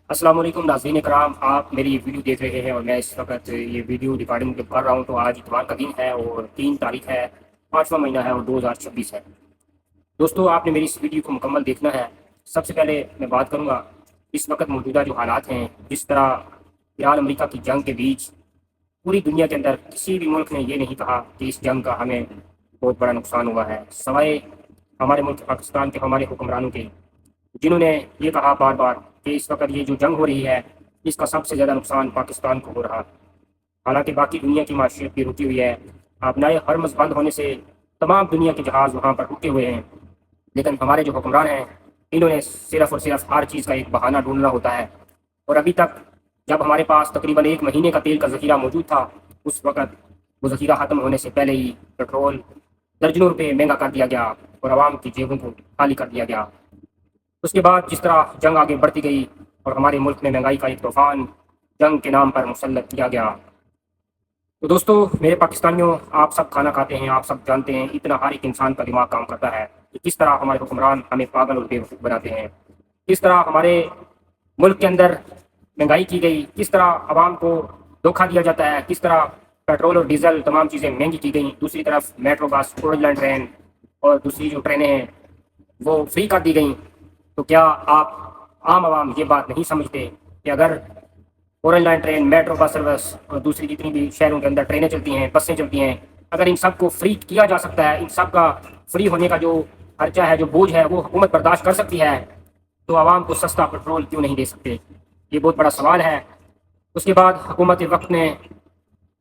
السلام علیکم ناظرین کرام، آپ میری یہ ویڈیو دیکھ رہے ہیں اور میں اس وقت یہ ویڈیو ریکارڈنگ کر رہا ہوں تو آج اتوار کا دن ہے اور 3 تاریخ ہے، 5واں مہینہ ہے اور 2026 ہے۔ دوستو، آپ نے میری اس ویڈیو کو مکمل دیکھنا ہے۔ سب سے پہلے میں بات کروں گا اس وقت موجودہ جو حالات ہیں، جس طرح ایران امریکہ کی جنگ کے بیچ پوری دنیا کے اندر کسی بھی ملک نے یہ نہیں کہا کہ اس جنگ کا ہمیں بہت بڑا نقصان ہوا ہے، سوائے ہمارے ملک پاکستان کے ہمارے حکمرانوں کے، جنہوں نے یہ کہا بار بار کہ اس وقت یہ جو جنگ ہو رہی ہے اس کا سب سے زیادہ نقصان پاکستان کو ہو رہا۔ حالانکہ باقی دنیا کی معیشت بھی رکی ہوئی ہے، آبنائے ہرمز بند ہونے سے تمام دنیا کے جہاز وہاں پر رکے ہوئے ہیں، لیکن ہمارے جو حکمران ہیں انہوں نے صرف اور صرف ہر چیز کا ایک بہانہ ڈھونڈنا ہوتا ہے۔ اور ابھی تک جب ہمارے پاس تقریباً 1 مہینے کا تیل کا ذخیرہ موجود تھا، اس وقت وہ ذخیرہ ختم ہونے سے پہلے ہی پیٹرول درجنوں روپے مہنگا کر دیا گیا اور عوام کی جیبوں کو خالی کر دیا گیا۔ اس کے بعد جس طرح جنگ آگے بڑھتی گئی اور ہمارے ملک میں مہنگائی کا ایک طوفان جنگ کے نام پر مسلط کیا گیا، تو دوستو میرے پاکستانیوں، آپ سب کھانا کھاتے ہیں، آپ سب جانتے ہیں اتنا ہر ایک انسان کا دماغ کام کرتا ہے کہ کس طرح ہمارے حکمران ہمیں پاگل اور بیوقوف بناتے ہیں، کس طرح ہمارے ملک کے اندر مہنگائی کی گئی، کس طرح عوام کو دھوکہ دیا جاتا ہے، کس طرح پیٹرول اور ڈیزل تمام چیزیں مہنگی کی گئیں، دوسری طرف metro bus, orange line train اور دوسری جو ٹرینیں ہیں وہ فری کر دی گئیں۔ تو کیا آپ عام عوام یہ بات نہیں سمجھتے کہ اگر orange line train, metro bus service اور دوسری جتنی بھی شہروں کے اندر ٹرینیں چلتی ہیں، بسیں چلتی ہیں، اگر ان سب کو فری کیا جا سکتا ہے، ان سب کا فری ہونے کا جو خرچہ ہے، جو بوجھ ہے وہ حکومت برداشت کر سکتی ہے، تو عوام کو سستا پیٹرول کیوں نہیں دے سکتے؟ یہ بہت بڑا سوال ہے۔ اس کے بعد حکومت وقت نے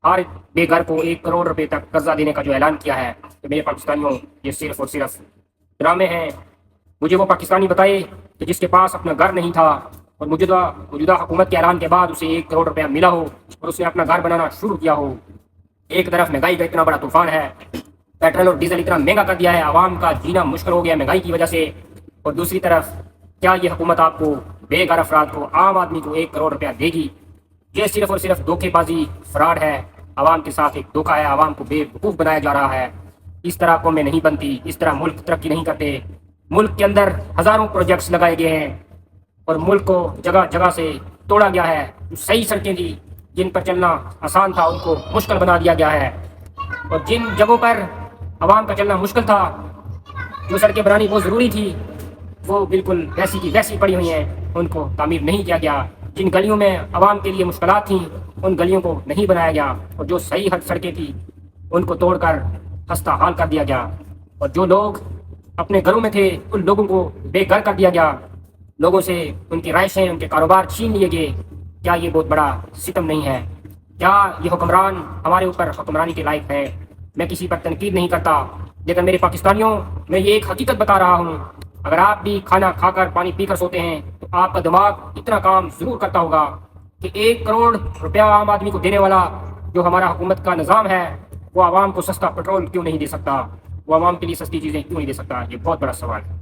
ہر بے گھر کو 1 کروڑ روپے تک قرضہ دینے کا جو اعلان کیا ہے، تو میرے پاکستانیوں یہ صرف اور صرف ڈرامے ہیں۔ مجھے وہ پاکستانی بتائے کہ جس کے پاس اپنا گھر نہیں تھا اور موجودہ حکومت کے اعلان کے بعد اسے 1 کروڑ روپیہ ملا ہو اور اس نے اپنا گھر بنانا شروع کیا ہو۔ ایک طرف مہنگائی کا اتنا بڑا طوفان ہے، پیٹرول اور ڈیزل اتنا مہنگا کر دیا ہے، عوام کا جینا مشکل ہو گیا مہنگائی کی وجہ سے، اور دوسری طرف کیا یہ حکومت آپ کو بے گھر افراد کو، عام آدمی کو 1 کروڑ روپیہ دے گی؟ یہ صرف اور صرف دھوکے بازی، فراڈ ہے، عوام کے ساتھ ایک دھوکہ ہے، عوام کو بے وقوف بنایا جا رہا ہے۔ اس طرح قومیں نہیں بنتی، اس طرح ملک ترقی نہیں کرتے۔ ملک کے اندر ہزاروں پروجیکٹس لگائے گئے ہیں اور ملک کو جگہ جگہ سے توڑا گیا ہے، صحیح سڑکیں تھی جن پر چلنا آسان تھا ان کو مشکل بنا دیا گیا ہے، اور جن جگہوں پر عوام کا چلنا مشکل تھا، جو سڑکیں بنانی بہت ضروری تھی، وہ بالکل ویسی کی ویسی پڑی ہوئی ہیں، ان کو تعمیر نہیں کیا گیا۔ جن گلیوں میں عوام کے لیے مشکلات تھیں ان گلیوں کو نہیں بنایا گیا، اور جو صحیح سڑکیں تھیں ان کو توڑ کر خستہ حال کر دیا گیا، اور جو لوگ اپنے گھروں میں تھے ان لوگوں کو بے گھر کر دیا گیا، لوگوں سے ان کی رہائشیں، ان کے کاروبار چھین لیے گئے۔ کیا یہ بہت بڑا ستم نہیں ہے؟ کیا یہ حکمران ہمارے اوپر حکمرانی کے لائق ہے؟ میں کسی پر تنقید نہیں کرتا، لیکن میرے پاکستانیوں، میں یہ ایک حقیقت بتا رہا ہوں، اگر آپ بھی کھانا کھا کر پانی پی کر سوتے ہیں تو آپ کا دماغ اتنا کام ضرور کرتا ہوگا کہ 1 کروڑ روپیہ عام آدمی کو دینے والا جو ہمارا حکومت کا نظام ہے، وہ عوام کو سستا پیٹرول کیوں نہیں دے سکتا؟ وہ عوام کے لیے سستی چیزیں کیوں نہیں دے سکتا؟ یہ بہت بڑا سوال ہے۔